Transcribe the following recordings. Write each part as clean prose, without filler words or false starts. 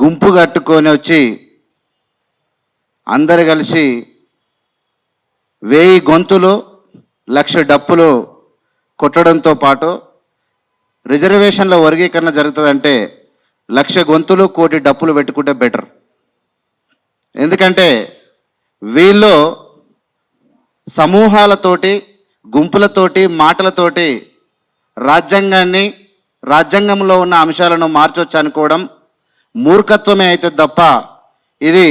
గుంపు కట్టుకొని వచ్చి అందరు కలిసి 1000 గొంతులు 1,00,000 డప్పులు కొట్టడంతో పాటు రిజర్వేషన్ల వర్గీకరణ జరుగుతుందంటే 1,00,000 గొంతులు 1,00,000 డప్పులు పెట్టుకుంటే బెటర్. ఎందుకంటే వీళ్ళు సమూహాలతోటి గుంపులతోటి మాటలతోటి రాజ్యాంగాన్ని రాజ్యాంగంలో ఉన్న అంశాలను మార్చొచ్చు అనుకోవడం మూర్ఖత్వమే అయితే తప్ప ఇది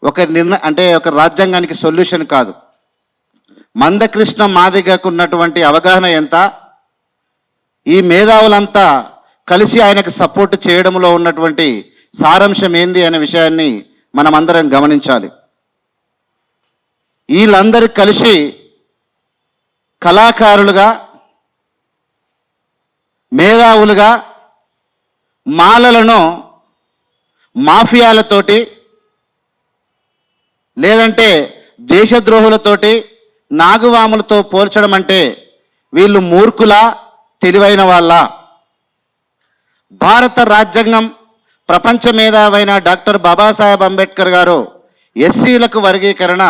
ఒక రాజ్యాంగానికి సొల్యూషన్ కాదు. మందకృష్ణ మాదిగకు ఉన్నటువంటి అవగాహన ఎంత, ఈ మేధావులంతా కలిసి ఆయనకు సపోర్ట్ చేయడంలో ఉన్నటువంటి సారాంశం ఏంది అనే విషయాన్ని మనమందరం గమనించాలి. వీళ్ళందరూ కలిసి కళాకారులుగా మేధావులుగా మాలలను మాఫియాలతోటి లేదంటే దేశద్రోహులతోటి నాగువాములతో పోల్చడం అంటే వీళ్ళు మూర్ఖులా తెలివైన వాళ్ళ? భారత రాజ్యాంగం ప్రపంచ మేధావైన డాక్టర్ బాబాసాహెబ్ అంబేద్కర్ గారు ఎస్సీలకు వర్గీకరణ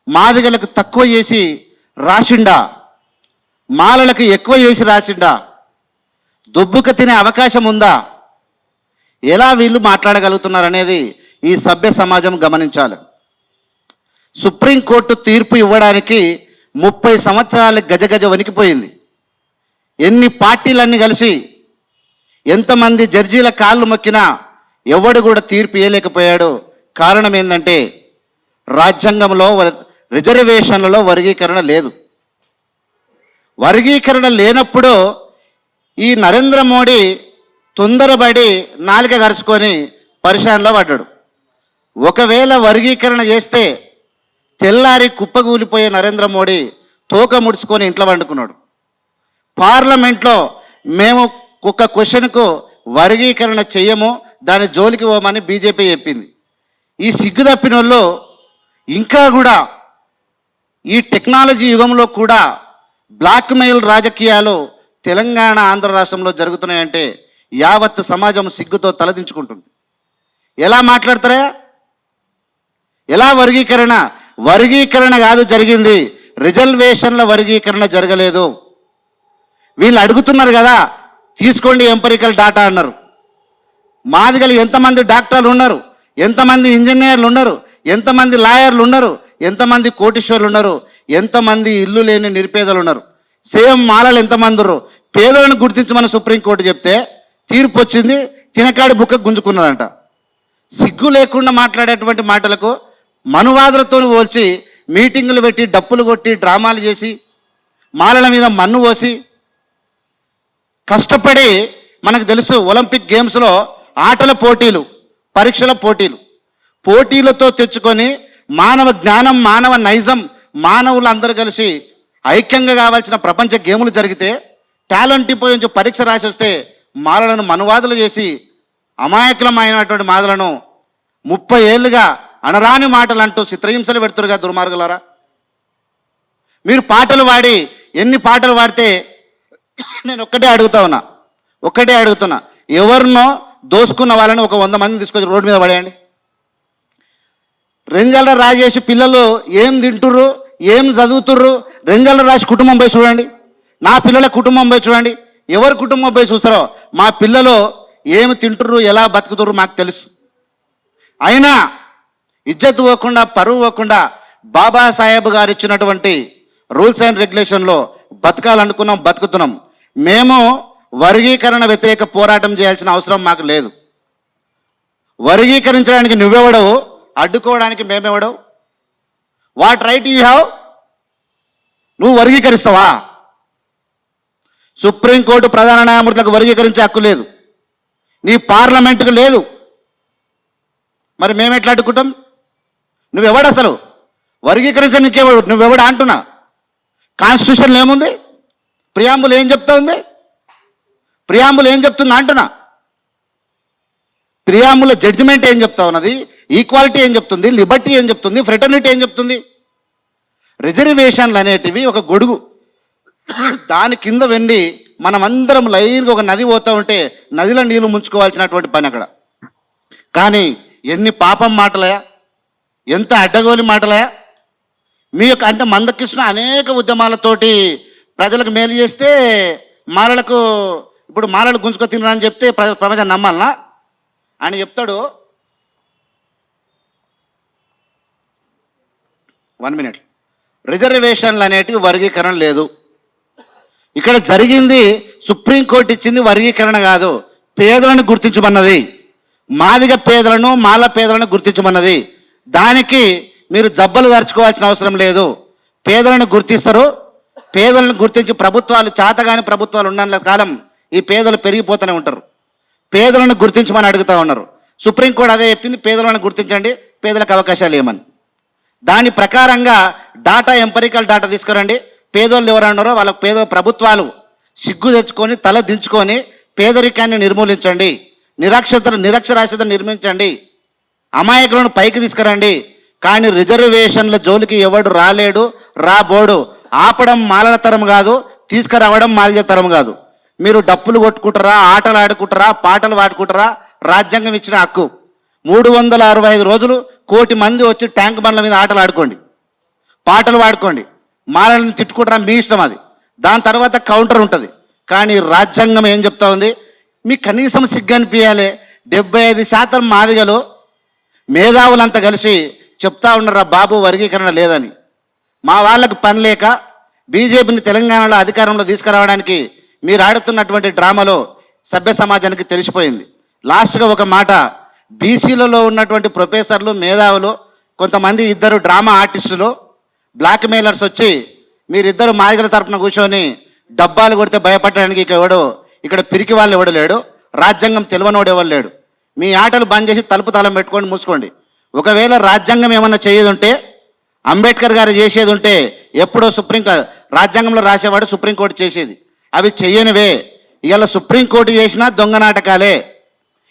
మాదిగలకు తక్కువ చేసి రాసిండా, మాలలకు ఎక్కువ చేసి రాసిండా? దుబ్బుక తినే అవకాశం ఉందా? ఎలా వీళ్ళు మాట్లాడగలుగుతున్నారు అనేది ఈ సభ్య సమాజం గమనించాలి. సుప్రీంకోర్టు తీర్పు ఇవ్వడానికి 30 సంవత్సరాలు గజగజ వణికిపోయింది. ఎన్ని పార్టీలన్నీ కలిసి ఎంతమంది జడ్జీల కాళ్ళు మొక్కినా ఎవడు కూడా తీర్పు ఇవ్వలేకపోయాడు. కారణం ఏంటంటే రాజ్యాంగంలో రిజర్వేషన్లలో వర్గీకరణ లేదు. వర్గీకరణ లేనప్పుడు ఈ నరేంద్ర మోడీ తొందరపడి నాలుక కరుచుకొని పరిశాన్లో పడ్డాడు. ఒకవేళ వర్గీకరణ చేస్తే తెల్లారి కుప్పగూలిపోయే నరేంద్ర మోడీ తోక ముడుచుకొని ఇంట్లో వండుకున్నాడు. పార్లమెంట్లో మేము ఒక్క క్వశ్చన్కు వర్గీకరణ చెయ్యము, దాని జోలికి పోమని బీజేపీ చెప్పింది. ఈ సిగ్గు తప్పిన వాళ్ళు ఇంకా కూడా ఈ టెక్నాలజీ యుగంలో కూడా బ్లాక్మెయిల్ రాజకీయాలు తెలంగాణ ఆంధ్ర రాష్ట్రంలో జరుగుతున్నాయంటే యావత్ సమాజం సిగ్గుతో తలదించుకుంటుంది. ఎలా మాట్లాడతారా? ఎలా వర్గీకరణ కాదు జరిగింది, రిజర్వేషన్ల వర్గీకరణ జరగలేదు. వీళ్ళు అడుగుతున్నారు కదా, తీసుకోండి ఎంపరికల్ డాటా అన్నారు. మాదిగలు ఎంతమంది డాక్టర్లు ఉన్నారు, ఎంతమంది ఇంజనీర్లు ఉన్నారు, ఎంతమంది లాయర్లు ఉన్నారు, ఎంతమంది కోటీశ్వర్లు ఉన్నారు, ఎంతమంది ఇల్లు లేని నిరుపేదలు ఉన్నారు, సేమ్ మాలలు ఎంతమంది ఉన్నారు. పేదలను గుర్తించమని సుప్రీంకోర్టు చెప్తే తీర్పు వచ్చింది, తినకాడి బుక్క గుంజుకున్నారంట. సిగ్గు లేకుండా మాట్లాడేటువంటి మాటలకు మనువాదులతో పోల్చి మీటింగులు పెట్టి డప్పులు కొట్టి డ్రామాలు చేసి మాలల మీద మన్ను పోసి కష్టపడి, మనకు తెలుసు ఒలింపిక్ గేమ్స్లో ఆటల పోటీలు, పరీక్షల పోటీలతో తెచ్చుకొని మానవ జ్ఞానం, మానవ నైజం, మానవులు అందరూ కలిసి ఐక్యంగా కావాల్సిన ప్రపంచ గేములు జరిగితే టాలెంట్ పోయి పరీక్ష రాసి వస్తే మాలలను మనువాదులు చేసి అమాయకులమైనటువంటి మాదలను 30 ఏళ్ళుగా అనరాని మాటలు అంటూ చిత్రహింసలు పెడుతురుగా దుర్మార్గులారా. మీరు పాటలు పాడి ఎన్ని పాటలు పాడితే నేను ఒక్కటే అడుగుతున్నా, ఎవరినో దోసుకున్న వాళ్ళని ఒక 100 మందిని తీసుకొచ్చి రోడ్డు మీద పడేయండి. రెంజల రాజేష్ పిల్లలు ఏం తింటుర్రు, ఏం చదువుతుర్రు, రెంజల రాజు కుటుంబం పోయి చూడండి, నా పిల్లల కుటుంబం పోయి చూడండి. ఎవరి కుటుంబం పోయి చూస్తారో మా పిల్లలు ఏమి తింటుర్రు, ఎలా బతుకుతుర్రు మాకు తెలుసు. అయినా ఇజ్జత్ పోకుండా, పరువు పోకుండా బాబాసాహెబ్ గారు ఇచ్చినటువంటి రూల్స్ అండ్ రెగ్యులేషన్లో బతకాలనుకున్నాం, బతుకుతున్నాం. మేము వర్గీకరణ వ్యతిరేక పోరాటం చేయాల్సిన అవసరం మాకు లేదు. వర్గీకరించడానికి నువ్వెవడవు, అడ్డుకోవడానికి మేమెవడవు? What right you have? నువ్వు వర్గీకరిస్తావా? సుప్రీంకోర్టు ప్రధాన న్యాయమూర్తులకు వర్గీకరించే హక్కు లేదు, నీ పార్లమెంటుకు లేదు. మరి మేము ఎట్లా అడ్డుకుంటాం? నువ్వెవడు అసలు వర్గీకరించడానికేవాడు? నువ్వెవడు అంటున్నా? కాన్స్టిట్యూషన్లో ఏముంది? ప్రియాంబుల్ ఏం చెప్తా ఉంది? ప్రియాంబుల్ ఏం చెప్తుంది అంటున్నా? ప్రియాంబుల్ జడ్జిమెంట్ ఏం చెప్తా ఉన్నది? ఈక్వాలిటీ ఏం చెప్తుంది? లిబర్టీ ఏం చెప్తుంది? ఫ్రెటర్నిటీ ఏం చెప్తుంది? రిజర్వేషన్లు అనేటివి ఒక గొడుగు, దాని కింద వెండి మనమందరం లైన్గా ఒక నది పోతూ ఉంటే నదిలో నీళ్లు ముంచుకోవాల్సినటువంటి పని అక్కడ. కానీ ఎన్ని పాపం మాటలయా, ఎంత అడ్డగోలి మాటలయా. మీ యొక్క అంటే మందకృష్ణ అనేక ఉద్యమాలతోటి ప్రజలకు మేలు చేస్తే మాలలకు ఇప్పుడు మాలలు గుంజుకో తినరని చెప్తే ప్రపంచం నమ్మాలనా అని చెప్తాడు. 1 minute. రిజర్వేషన్లు అనేటివి వర్గీకరణ లేదు. ఇక్కడ జరిగింది సుప్రీంకోర్టు ఇచ్చింది వర్గీకరణ కాదు, పేదలను గుర్తించమన్నది. మాదిగ పేదలను మాల పేదలను గుర్తించమన్నది. దానికి మీరు జబ్బలు దర్చుకోవాల్సిన అవసరం లేదు. పేదలను గుర్తిస్తారు. పేదలను గుర్తించి ప్రభుత్వాలు చేతగాని ప్రభుత్వాలు ఉన్నంత కాలం ఈ పేదలు పెరిగిపోతూనే ఉంటారు. పేదలను గుర్తించమని అడుగుతూ ఉన్నారు. సుప్రీంకోర్టు అదే చెప్పింది, పేదలను గుర్తించండి, పేదలకు అవకాశాలు ఏమని. దాని ప్రకారంగా డాటా, ఎంపరికల్ డాటా తీసుకురండి. పేదోళ్ళు ఎవరన్నారో వాళ్ళ ప్రభుత్వాలు సిగ్గు తెచ్చుకొని తల దించుకొని పేదరికాన్ని నిర్మూలించండి, నిరక్షరాస్యతను నిర్మించండి, అమాయకులను పైకి తీసుకురండి. కానీ రిజర్వేషన్ల జోలికి ఎవడు రాలేడు, రాబోడు. ఆపడం మాలల తరం కాదు, తీసుకురావడం మాల్య తరం కాదు. మీరు డప్పులు కొట్టుకుంటారా, ఆటలు ఆడుకుంటారా, పాటలు పాడుకుంటారా, రాజ్యాంగం ఇచ్చిన హక్కు. 365 రోజులు 1 కోటి మంది వచ్చి ట్యాంక్ బండ్ల మీద ఆటలు ఆడుకోండి, పాటలు పాడుకోండి, మాలని తిట్టుకుంటారా, మీ ఇష్టం అది. దాని తర్వాత కౌంటర్ ఉంటుంది. కానీ రాజ్యాంగం ఏం చెప్తా ఉంది, మీకు కనీసం సిగ్గు అనిపించాలి. 75% మాదిగలు మేధావులంతా కలిసి చెప్తా ఉన్నారా బాబు వర్గీకరణ లేదని. మా వాళ్ళకు పని లేక బీజేపీని తెలంగాణలో అధికారంలో తీసుకురావడానికి మీరు ఆడుతున్నటువంటి డ్రామాలో సభ్య సమాజానికి తెలిసిపోయింది. లాస్ట్గా ఒక మాట, బీసీలలో ఉన్నటువంటి ప్రొఫెసర్లు, మేధావులు, కొంతమంది 2 డ్రామా ఆర్టిస్టులు, బ్లాక్ మెయిలర్స్ వచ్చి మీరిద్దరు మాదిగల తరపున కూర్చొని డబ్బాలు కొడితే భయపడడానికి ఇక్కడ పిరికి వాళ్ళు ఎవడు లేడు, రాజ్యాంగం తెలియనోడు ఎవరు లేడు. మీ ఆటలు బంద్ చేసి తలుపు తాళం పెట్టుకొని మూసుకోండి. ఒకవేళ రాజ్యాంగం ఏమన్నా చేయదు ఉంటే, అంబేద్కర్ గారు చేసేది ఉంటే ఎప్పుడో రాజ్యాంగంలో రాసేవాడు సుప్రీంకోర్టు చేసేది. అవి చెయ్యనివే. ఇవాళ సుప్రీంకోర్టు చేసినా దొంగ నాటకాలే,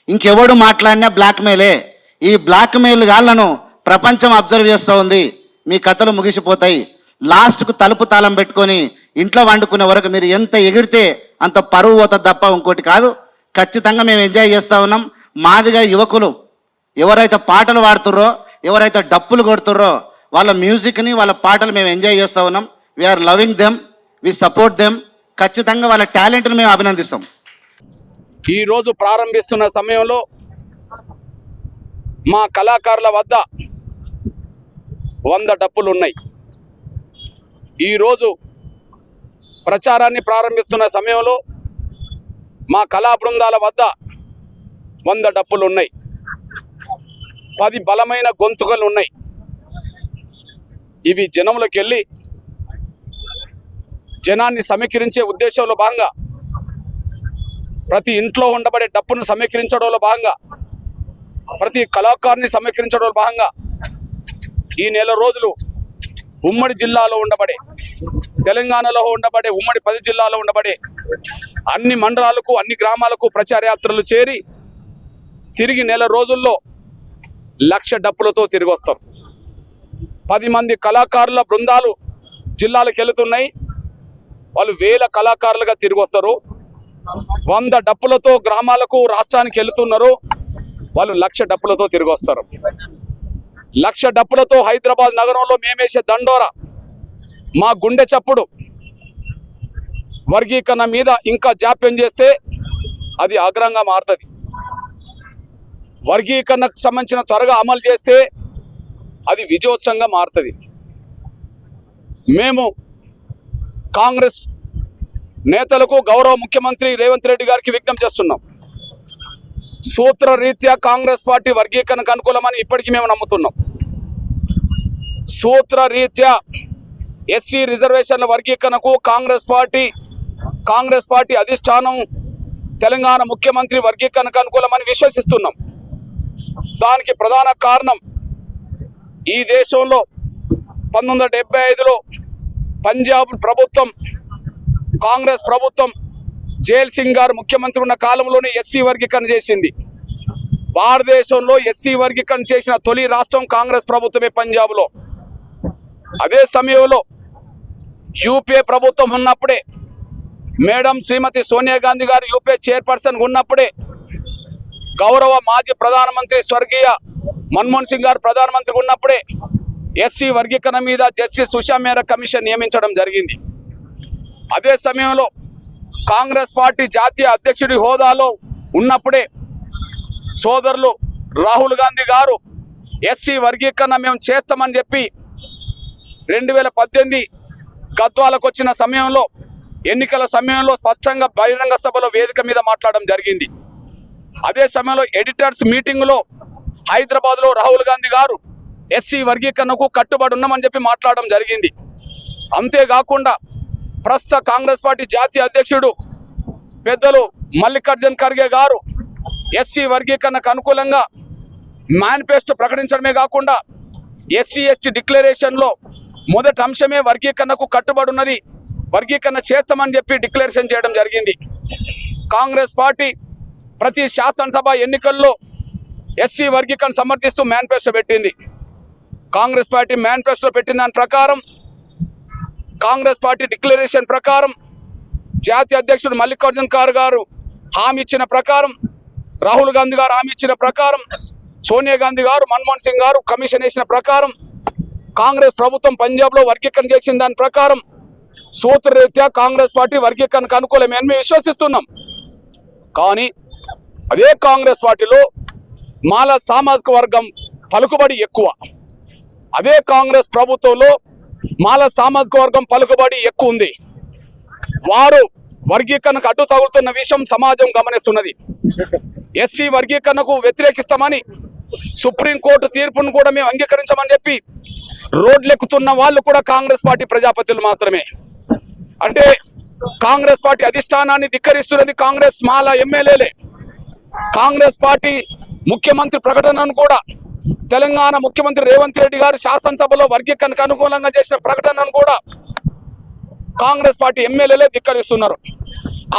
ఇంకెవడు మాట్లాడినా బ్లాక్మెయిలే. ఈ బ్లాక్మెయిల్ గాళ్లను ప్రపంచం అబ్జర్వ్ చేస్తూ ఉంది. మీ కథలు ముగిసిపోతాయి. లాస్ట్కు తలుపు తాళం పెట్టుకొని ఇంట్లో వండుకునే వరకు మీరు ఎంత ఎగిరితే అంత పరువు పోతుంది తప్ప ఇంకోటి కాదు. ఖచ్చితంగా మేము ఎంజాయ్ చేస్తూ ఉన్నాం. మాదిగా యువకులు ఎవరైతే పాటలు పాడుతుర్రో, ఎవరైతే డప్పులు కొడుతుర్రో వాళ్ళ మ్యూజిక్ని, వాళ్ళ పాటలు మేము ఎంజాయ్ చేస్తూ ఉన్నాం. We are loving them, we support them. ఖచ్చితంగా వాళ్ళ టాలెంట్ని మేము అభినందిస్తాం. ఈరోజు ప్రారంభిస్తున్న సమయంలో మా కళాకారుల వద్ద 100 డప్పులు ఉన్నాయి. ఈరోజు ప్రచారాన్ని ప్రారంభిస్తున్న సమయంలో మా కళా బృందాల వద్ద 100 డప్పులు ఉన్నాయి. 10 బలమైన గొంతుకలు ఉన్నాయి. ఇవి జనంలోకి వెళ్ళి జనాన్ని సమీకరించే ఉద్దేశంలో భాగంగా, ప్రతి ఇంట్లో ఉండబడే డప్పును సమీకరించడంలో భాగంగా, ప్రతి కళాకారుని సమీకరించడంలో భాగంగా ఈ నెల రోజులు ఉమ్మడి జిల్లాలో ఉండబడే, తెలంగాణలో ఉండబడే, ఉమ్మడి 10 జిల్లాలో ఉండబడే అన్ని మండలాలకు, అన్ని గ్రామాలకు ప్రచార యాత్రలు చేరి తిరిగి నెల రోజుల్లో 1,00,000 డప్పులతో తిరిగి వస్తారు. 10 మంది కళాకారుల బృందాలు జిల్లాలకు వెళుతున్నాయి. వాళ్ళు 1000 కళాకారులుగా తిరిగి వస్తారు. 100 డప్పులతో గ్రామాలకు, రాష్ట్రానికి వెళుతున్నారు. వాళ్ళు 1,00,000 డప్పులతో తిరిగి వస్తారు. 1,00,000 డప్పులతో హైదరాబాద్ నగరంలో మేమేసే దండోరా, మా గుండె చప్పుడు వర్గీకరణ మీద ఇంకా జాప్యం చేస్తే అది ఆగ్రహంగా మారుతుంది. వర్గీకరణకు సంబంధించిన త్వరగా అమలు చేస్తే అది విజయోత్సవంగా మారుతుంది. మేము కాంగ్రెస్ నేతలకు, గౌరవ ముఖ్యమంత్రి రేవంత్ రెడ్డి గారికి విజ్ఞప్తి చేస్తున్నాం. సూత్రరీత్యా కాంగ్రెస్ పార్టీ వర్గీకరణకు అనుకూలమని ఇప్పటికీ మేము నమ్ముతున్నాం. సూత్రరీత్యా ఎస్సీ రిజర్వేషన్ల వర్గీకరణకు కాంగ్రెస్ పార్టీ అధిష్టానం, తెలంగాణ ముఖ్యమంత్రి వర్గీకరణకు అనుకూలమని విశ్వసిస్తున్నాం. దానికి ప్రధాన కారణం, ఈ దేశంలో 1975లో పంజాబ్ ప్రభుత్వం, కాంగ్రెస్ ప్రభుత్వం, జైల్ సింగ్ గారు ముఖ్యమంత్రి ఉన్న కాలంలోనే ఎస్సీ వర్గీకరణ చేసింది. భారతదేశంలో ఎస్సీ వర్గీకరణ చేసిన తొలి రాష్ట్రం కాంగ్రెస్ ప్రభుత్వమే పంజాబ్లో. అదే సమయంలో యూపీఏ ప్రభుత్వం ఉన్నప్పుడే, మేడం శ్రీమతి సోనియా గాంధీ గారు యూపీఏ చైర్పర్సన్ ఉన్నప్పుడే గౌరవ మాజీ ప్రధానమంత్రి స్వర్గీయ మన్మోహన్ సింగ్ గారు ప్రధానమంత్రిగా ఉన్నప్పుడే ఎస్సీ వర్గీకరణ మీద జస్టిస్ ఉషా మేరా కమిషన్ నియమించడం జరిగింది. అదే సమయంలో కాంగ్రెస్ పార్టీ జాతీయ అధ్యక్షుడి హోదాలో ఉన్నప్పుడే సోదరులు రాహుల్ గాంధీ గారు ఎస్సీ వర్గీకరణ మేము చేస్తామని చెప్పి 2018 గద్వాలకు వచ్చిన సమయంలో ఎన్నికల సమయంలో స్పష్టంగా బహిరంగ సభలో వేదిక మీద మాట్లాడడం జరిగింది. అదే సమయంలో ఎడిటర్స్ మీటింగ్లో హైదరాబాద్లో రాహుల్ గాంధీ గారు ఎస్సీ వర్గీకరణకు కట్టుబడి ఉన్నామని చెప్పి మాట్లాడడం జరిగింది. అంతేకాకుండా ప్రస్తుత కాంగ్రెస్ పార్టీ జాతీయ అధ్యక్షుడు పెద్దలు మల్లికార్జున్ ఖర్గే గారు ఎస్సీ వర్గీకరణకు అనుకూలంగా మేనిఫెస్టో ప్రకటించడమే కాకుండా ఎస్సీ ఎస్టీ డిక్లరేషన్లో మొదటి అంశమే వర్గీకరణకు కట్టుబడి ఉన్నది, వర్గీకరణ చేస్తామని చెప్పి డిక్లరేషన్ చేయడం జరిగింది. కాంగ్రెస్ పార్టీ ప్రతి శాసనసభ ఎన్నికల్లో ఎస్సీ వర్గీకరణ సమర్థిస్తూ మేనిఫెస్టో పెట్టింది. కాంగ్రెస్ పార్టీ మేనిఫెస్టో పెట్టిన దాని ప్రకారం, కాంగ్రెస్ పార్టీ డిక్లరేషన్ ప్రకారం, జాతీయ అధ్యక్షుడు మల్లికార్జున్ ఖర్గే గారు హామీ ఇచ్చిన ప్రకారం, రాహుల్ గాంధీ గారు హామీ ఇచ్చిన ప్రకారం, సోనియా గాంధీ గారు మన్మోహన్ సింగ్ గారు కమిషన్ వేసిన ప్రకారం, కాంగ్రెస్ ప్రభుత్వం పంజాబ్లో వర్గీకరణ చేసిన దాని ప్రకారం సూత్రరీత్యా కాంగ్రెస్ పార్టీ వర్గీకరణకు అనుకూలమే అని మేము విశ్వసిస్తున్నాం. కానీ అదే కాంగ్రెస్ పార్టీలో మాల సామాజిక వర్గం పలుకుబడి ఎక్కువ. అదే కాంగ్రెస్ ప్రభుత్వంలో మాల సామాజిక వర్గం పలుకుబడి ఎక్కువ ఉంది. వారు వర్గీకరణకు అడ్డు తగులుతున్న విషయం సమాజం గమనిస్తున్నది. ఎస్సీ వర్గీకరణకు వ్యతిరేకిస్తామని సుప్రీంకోర్టు తీర్పును కూడా మేము అంగీకరించమని చెప్పి రోడ్లెక్కుతున్న వాళ్ళు కూడా కాంగ్రెస్ పార్టీ ప్రజాపతిలు మాత్రమే. అంటే కాంగ్రెస్ పార్టీ అధిష్టానాన్ని ధిక్కరిస్తున్నది కాంగ్రెస్ మాల ఎమ్మెల్యేలే. కాంగ్రెస్ పార్టీ ముఖ్యమంత్రి ప్రకటనను కూడా, తెలంగాణ ముఖ్యమంత్రి రేవంత్ రెడ్డి గారు శాసనసభలో వర్గీకరణకు అనుకూలంగా చేసిన ప్రకటనను కూడా కాంగ్రెస్ పార్టీ ఎమ్మెల్యేలే ధిక్కరిస్తున్నారు.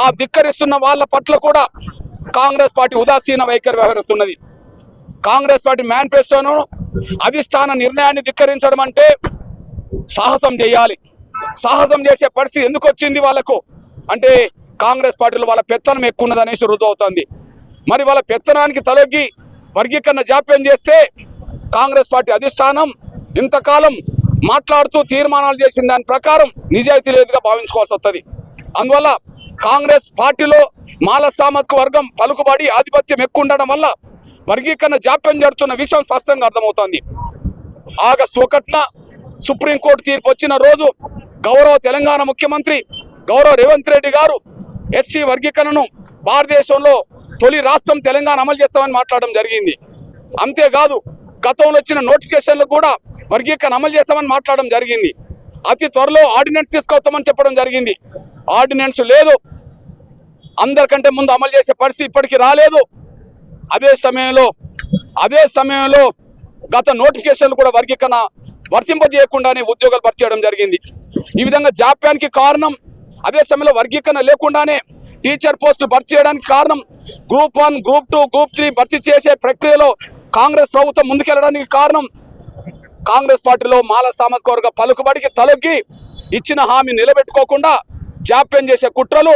ఆ ధిక్కరిస్తున్న వాళ్ళ పట్ల కూడా కాంగ్రెస్ పార్టీ ఉదాసీన వైఖరి వ్యవహరిస్తున్నది. కాంగ్రెస్ పార్టీ మేనిఫెస్టోను అధిష్టాన నిర్ణయాన్ని ధిక్కరించడం అంటే సాహసం చేయాలి. సాహసం చేసే పరిస్థితి ఎందుకు వచ్చింది వాళ్ళకు అంటే కాంగ్రెస్ పార్టీలో వాళ్ళ పెత్తనం ఎక్కువ ఉన్నదనేసి రుజువు అవుతుంది. మరి వాళ్ళ పెత్తనానికి తలొగ్గి వర్గీకరణ జాప్యం చేస్తే కాంగ్రెస్ పార్టీ అధిష్టానం ఇంతకాలం మాట్లాడుతూ తీర్మానాలు చేసిన దాని ప్రకారం నిజాయితీ లేదుగా భావించుకోవాల్సి వస్తుంది. అందువల్ల కాంగ్రెస్ పార్టీలో మాల సామాజిక వర్గం పలుకుబడి ఆధిపత్యం ఎక్కువ ఉండడం వల్ల వర్గీకరణ జాప్యం జరుగుతున్న విషయం స్పష్టంగా అర్థమవుతోంది. ఆగస్టు 1న సుప్రీంకోర్టు తీర్పు వచ్చిన రోజు గౌరవ తెలంగాణ ముఖ్యమంత్రి గౌరవ రేవంత్ రెడ్డి గారు ఎస్సీ వర్గీకరణను భారతదేశంలో తొలి రాష్ట్రం తెలంగాణ అమలు చేస్తామని మాట్లాడడం జరిగింది. అంతేకాదు గతంలో వచ్చిన నోటిఫికేషన్లు కూడా వర్గీకరణ అమలు చేస్తామని మాట్లాడడం జరిగింది. అతి త్వరలో ఆర్డినెన్స్ తీసుకొస్తామని చెప్పడం జరిగింది. ఆర్డినెన్స్ లేదు, అందరికంటే ముందు అమలు చేసే పరిస్థితి ఇప్పటికీ రాలేదు. అదే సమయంలో గత నోటిఫికేషన్లు కూడా వర్గీకరణ వర్తింపజేయకుండానే ఉద్యోగాలు భర్తీ చేయడం జరిగింది. ఈ విధంగా జాప్యానికి కారణం, అదే సమయంలో వర్గీకరణ లేకుండానే టీచర్ పోస్టులు భర్తీ చేయడానికి కారణం, గ్రూప్ 1, గ్రూప్ 2, గ్రూప్ 3 భర్తీ చేసే ప్రక్రియలో కాంగ్రెస్ ప్రభుత్వం ముందుకెళ్లడానికి కారణం కాంగ్రెస్ పార్టీలో మాల సామాజిక వర్గ పలుకుబడికి తలొగ్గి ఇచ్చిన హామీ నిలబెట్టుకోకుండా జాప్యం చేసే కుట్రలు,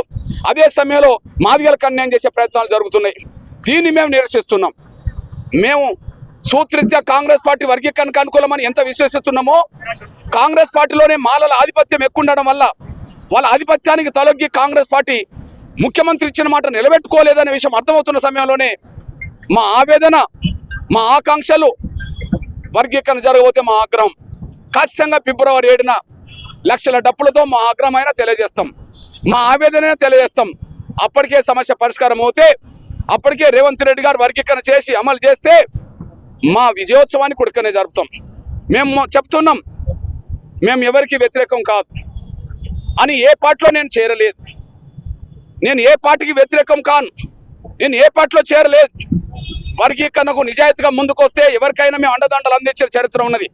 అదే సమయంలో మాదిగలకు అన్యాయం చేసే ప్రయత్నాలు జరుగుతున్నాయి. దీన్ని మేము నిరసిస్తున్నాం. మేము సూత్రరీత్యా కాంగ్రెస్ పార్టీ వర్గీకరణకు అనుకూలమని ఎంత విశ్వసిస్తున్నామో, కాంగ్రెస్ పార్టీలోనే మాలల ఆధిపత్యం ఎక్కువ ఉండడం వల్ల వాళ్ళ ఆధిపత్యానికి తలొగ్గి కాంగ్రెస్ పార్టీ ముఖ్యమంత్రి ఇచ్చిన మాట నిలబెట్టుకోలేదనే విషయం అర్థమవుతున్న సమయంలోనే మా ఆవేదన, మా ఆకాంక్షలు వర్గీకరణ జరగబోతే మా ఆగ్రహం ఖచ్చితంగా ఫిబ్రవరి 7న లక్షల డప్పులతో మా ఆగ్రహమైనా తెలియజేస్తాం, మా ఆవేదన తెలియజేస్తాం. అప్పటికే సమస్య పరిష్కారం అవుతే, అప్పటికే రేవంత్ రెడ్డి గారు వర్గీకరణ చేసి అమలు చేస్తే మా విజయోత్సవాన్ని కొడుకనే జరుపుతాం. మేము చెప్తున్నాం, మేము ఎవరికి వ్యతిరేకం కాదు అని. ఏ పార్టీలో నేను చేరలేదు, నేను ఏ పార్టీకి వ్యతిరేకం కాను, నేను ఏ పార్టీలో చేరలేదు. వర్గీకరణకు నిజాయితీగా ముందుకు వస్తే ఎవరికైనా మేము అండదండలు అందించే చరిత్ర ఉన్నది.